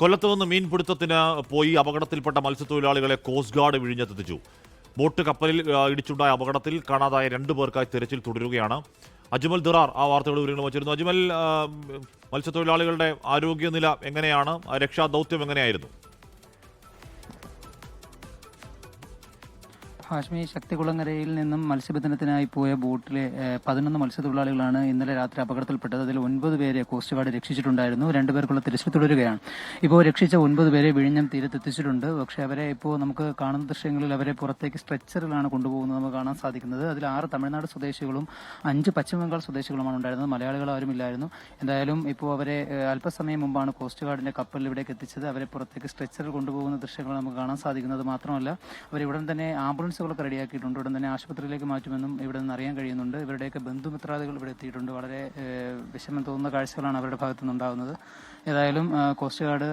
കൊല്ലത്ത് നിന്ന് മീൻപിടുത്തത്തിന് പോയി അപകടത്തിൽപ്പെട്ട മത്സ്യത്തൊഴിലാളികളെ കോസ്റ്റ് ഗാർഡ് വിഴിഞ്ഞത്തെത്തിച്ചു. ബോട്ട് കപ്പലിൽ ഇടിച്ചുണ്ടായ അപകടത്തിൽ കാണാതായ 2 പേർക്കായി തെരച്ചിൽ തുടരുകയാണ്. അജ്മൽ ദിറാർ ആ വാർത്തകൾ വിവരങ്ങൾ വച്ചിരുന്നു. അജ്മൽ, മത്സ്യത്തൊഴിലാളികളുടെ ആരോഗ്യനില എങ്ങനെയാണ്? രക്ഷാദൗത്യം എങ്ങനെയായിരുന്നു? ഹാഷ്മി, ശക്തികുളങ്ങരയിൽ നിന്നും മത്സ്യബന്ധനത്തിനായി പോയ ബോട്ടിലെ 11 മത്സ്യത്തൊഴിലാളികളാണ് ഇന്നലെ രാത്രി അപകടത്തിൽപ്പെട്ടത്. അതിൽ 9 പേരെ കോസ്റ്റ് ഗാർഡ് രക്ഷിച്ചിട്ടുണ്ടായിരുന്നു. 2 പേർക്കുള്ള തിരച്ചിൽ തുടരുകയാണ്. ഇപ്പോൾ രക്ഷിച്ച 9 പേരെ വിഴിഞ്ഞം തീരത്തെത്തിച്ചിട്ടുണ്ട്. പക്ഷേ അവരെ ഇപ്പോൾ നമുക്ക് കാണുന്ന ദൃശ്യങ്ങളിൽ അവരെ പുറത്തേക്ക് സ്ട്രെച്ചറിലാണ് കൊണ്ടുപോകുന്നത് നമുക്ക് കാണാൻ സാധിക്കുന്നത്. അതിൽ 6 തമിഴ്നാട് സ്വദേശികളും 5 പശ്ചിമ ബംഗാൾ സ്വദേശികളുമാണ് ഉണ്ടായിരുന്നത്. മലയാളികൾ ആരുമില്ലായിരുന്നു. എന്തായാലും ഇപ്പോൾ അവരെ അല്പസമയം മുമ്പാണ് കോസ്റ്റ് ഗാർഡിന്റെ കപ്പലിൽ ഇവിടേക്ക് എത്തിച്ചത്. അവരെ പുറത്തേക്ക് സ്ട്രെച്ചറിൽ കൊണ്ടുപോകുന്ന ദൃശ്യങ്ങൾ നമുക്ക് കാണാൻ സാധിക്കുന്നത് മാത്രമല്ല അവരിവിടെ തന്നെ ആംബുലൻസുകളൊക്കെ റെഡിയാക്കിയിട്ടുണ്ട്. ഉടൻ തന്നെ ആശുപത്രിയിലേക്ക് മാറ്റുമെന്നും ഇവിടെ നിന്ന് അറിയാൻ കഴിയുന്നുണ്ട്. ഇവരുടെയൊക്കെ ബന്ധുമിത്രാദികൾ ഇവിടെ എത്തിയിട്ടുണ്ട്. വളരെ വിഷമം തോന്നുന്ന കാഴ്ചകളാണ് അവരുടെ ഭാഗത്തു നിന്നുണ്ടാകുന്നത്. ഏതായാലും കോസ്റ്റ് ഗാർഡ്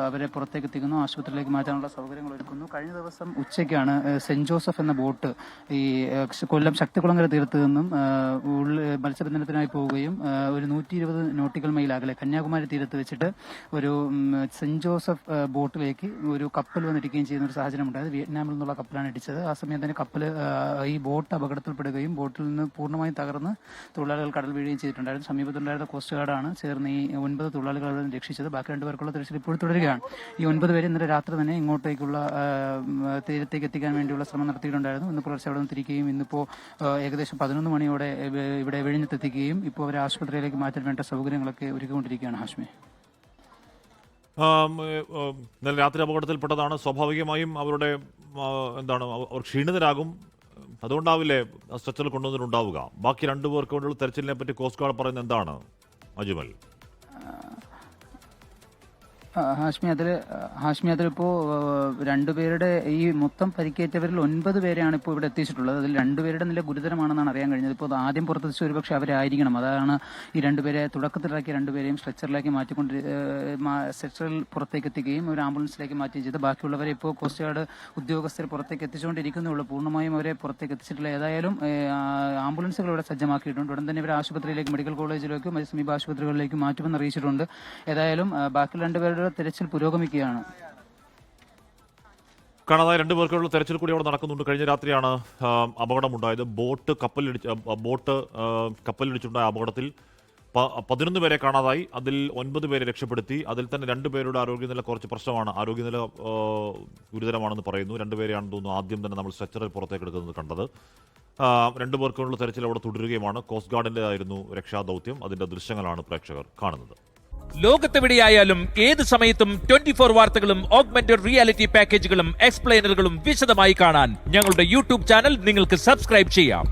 അവരെ പുറത്തേക്ക് എത്തിക്കുന്നു, ആശുപത്രിയിലേക്ക് മാറ്റാനുള്ള സൗകര്യങ്ങൾ ഒരുക്കുന്നു. കഴിഞ്ഞ ദിവസം ഉച്ചയ്ക്കാണ് സെന്റ് ജോസഫ് എന്ന ബോട്ട് ഈ കൊല്ലം ശക്തികുളങ്ങര തീരത്ത് നിന്നും മത്സ്യബന്ധനത്തിനായി പോവുകയും ഒരു 120 നോട്ടിക്കൽ മൈൽ അകലെ കന്യാകുമാരി തീരത്ത് വെച്ചിട്ട് ഒരു സെന്റ് ജോസഫ് ബോട്ടിലേക്ക് ഒരു കപ്പൽ വന്നിരിക്കുകയും ചെയ്യുന്ന ഒരു സാഹചര്യം ഉണ്ടായത്. വിയറ്റ്നാമിൽ നിന്നുള്ള കപ്പലാണ് ഇടിച്ചത്. ആ സമയം തന്നെ കപ്പൽ ഈ ബോട്ട് അപകടത്തിൽപ്പെടുകയും ബോട്ടിൽ നിന്ന് പൂർണ്ണമായും തകർന്ന് തൊഴിലാളികൾ കടൽ വീഴുകയും ചെയ്തിട്ടുണ്ടായിരുന്നു. സമീപത്തുണ്ടായിരുന്ന കോസ്റ്റ് ഗാർഡാണ് ചേർന്ന് ഈ 9 തൊഴിലാളികളെ രക്ഷിച്ചത്. ബാക്കി 2 പേർക്കുള്ള തിരച്ചിൽ ഇപ്പോൾ തുടരുകയാണ്. ഈ 9 പേരെ ഇന്നലെ രാത്രി തന്നെ ഇങ്ങോട്ടേക്കുള്ള തീരത്തേക്ക് എത്തിക്കാൻ വേണ്ടിയുള്ള ശ്രമം നടത്തിയിട്ടുണ്ടായിരുന്നു. ഇന്ന് പുലർച്ചെ അവിടെ നിന്ന് തിരിക്കുകയും ഇന്നിപ്പോൾ ഏകദേശം 11 മണിയോടെ ഇവിടെ വിഴിഞ്ഞത്തെത്തിക്കുകയും ഇപ്പോൾ അവരെ ആശുപത്രിയിലേക്ക് മാറ്റാൻ വേണ്ട സൗകര്യങ്ങളൊക്കെ ഒരുക്കിക്കൊണ്ടിരിക്കുകയാണ്. ഹാഷ്മി, ഇന്നലെ രാത്രി അപകടത്തിൽപ്പെട്ടതാണ്. സ്വാഭാവികമായും അവരുടെ അവർ ക്ഷീണിതരാകും. അതുകൊണ്ടാവില്ലേ സ്ട്രെച്ചറിൽ കൊണ്ടുവന്നിട്ടുണ്ടാവുക. ബാക്കി 2 പേർക്ക് വേണ്ടിയുള്ള തെരച്ചിലിനെ പറ്റി കോസ്റ്റ് ഗാർഡ് പറയുന്നത് എന്താണ് അജ്മൽ? ഹാഷ്മി അതിലിപ്പോ 2 പേരുടെ ഈ മൊത്തം പരിക്കേറ്റവരിൽ 9 പേരെയാണ് ഇപ്പോൾ ഇവിടെ എത്തിച്ചിട്ടുള്ളത്. അതിൽ 2 പേരുടെ നില ഗുരുതരമാണെന്നാണ് അറിയാൻ കഴിഞ്ഞത്. ഇപ്പോൾ ആദ്യം പുറത്തെത്തിച്ച ഒരുപക്ഷെ അവരായിരിക്കണം. അതാണ് ഈ 2 പേരെ തുടക്കത്തിലാക്കിയ 2 പേരെയും സ്ട്രെച്ചറിലേക്ക് സ്ട്രെച്ചറിൽ പുറത്തേക്ക് എത്തിക്കുകയും ഒരു ആംബുലൻസിലേക്ക് മാറ്റുകയും ചെയ്ത് ബാക്കിയുള്ളവരെ ഇപ്പോൾ കോസ്റ്റ് ഗാർഡ് ഉദ്യോഗസ്ഥർ പുറത്തേക്ക് എത്തിച്ചുകൊണ്ടിരിക്കുന്നുള്ളൂ. പൂർണ്ണമായും അവരെ പുറത്തേക്ക് എത്തിച്ചിട്ടില്ല. ഏതായാലും ആംബുലൻസുകൾ ഇവിടെ സജ്ജമാക്കിയിട്ടുണ്ട്. ഉടൻ തന്നെ ഇവരെ ആശുപത്രിയിലേക്ക്, മെഡിക്കൽ കോളേജിലേക്കും സമീപ ആശുപത്രികളിലേക്കും മാറ്റുമെന്ന് അറിയിച്ചിട്ടുണ്ട്. ഏതായാലും ബാക്കി 2 പേരുടെ തെരച്ചിൽ പുരോഗമിക്കുകയാണ്. കാണാതായ 2 പേർക്കുള്ള തെരച്ചിൽ കൂടി അവിടെ നടക്കുന്നുണ്ട്. കഴിഞ്ഞ രാത്രിയാണ് അപകടമുണ്ടായത്. ബോട്ട് കപ്പലിടിച്ചുണ്ടായ അപകടത്തിൽ 11 പേരെ കാണാതായി. അതിൽ 9 പേരെ രക്ഷപ്പെടുത്തി. അതിൽ തന്നെ 2 പേരുടെ ആരോഗ്യനില കുറച്ച് പ്രശ്നമാണ്. ആരോഗ്യനില ഗുരുതരമാണെന്ന് പറയുന്നു. 2 പേരെയാണെന്ന് തോന്നുന്നു ആദ്യം തന്നെ നമ്മൾ സ്ട്രെച്ചറിൽ പുറത്തേക്ക് എടുക്കുന്നത് കണ്ടത്. 2 പേർക്കുള്ള തെരച്ചിൽ അവിടെ തുടരുകയുമാണ്. കോസ്റ്റ് ഗാർഡിന്റെ ആയിരുന്നു രക്ഷാദൗത്യം. അതിന്റെ ദൃശ്യങ്ങളാണ് പ്രേക്ഷകർ കാണുന്നത്. ലോകത്തെവിടെയായാലും ഏത് സമയത്തും 24 വാർത്തകളും ഓഗ്മെന്റഡ് റിയാലിറ്റി പാക്കേജുകളും എക്സ്പ്ലെയിനറുകളും വിശദമായി കാണാൻ ഞങ്ങളുടെ യൂട്യൂബ് ചാനൽ നിങ്ങൾക്ക് സബ്സ്ക്രൈബ് ചെയ്യാം.